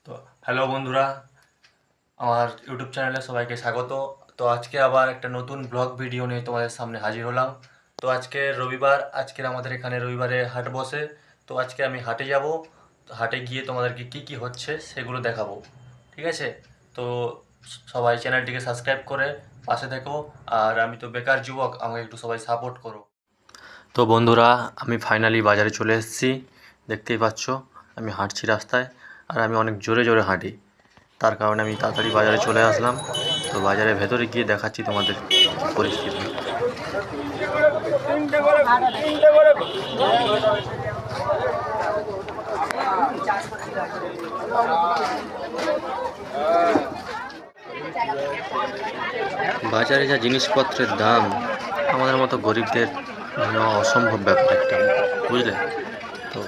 তো হ্যালো বন্ধুরা, আমার ইউটিউব চ্যানেলে সবাইকে স্বাগত। তো আজকে আবার একটা নতুন ব্লগ ভিডিও নিয়ে তোমাদের সামনে হাজির হলাম। তো আজকে রবিবার, আজকের আমাদের এখানে রবিবারে হাট বসে। তো আজকে আমি হাটে যাব, হাটে গিয়ে তোমাদেরকে কি কি হচ্ছে সেগুলো দেখাবো, ঠিক আছে? তো সবাই চ্যানেলটিকে সাবস্ক্রাইব করে পাশে থেকো। আর আমি তো বেকার যুবক, আমাকে একটু সবাই সাপোর্ট করো। তো বন্ধুরা, আমি ফাইনালি বাজারে চলে এসেছি। দেখতেই পাচ্ছ আমি হাঁটছি রাস্তায়, আর আমি অনেক জোরে জোরে হাঁটি, তার কারণে আমি তাড়াতাড়ি বাজারে চলে আসলাম। তো বাজারের ভেতরে গিয়ে দেখাচ্ছি তোমাদের কী পরিস্থিতি। বাজারে যা জিনিসপত্রের দাম, আমাদের মতো গরিবদের নেওয়া অসম্ভব ব্যাপার একটা, বুঝলে? তো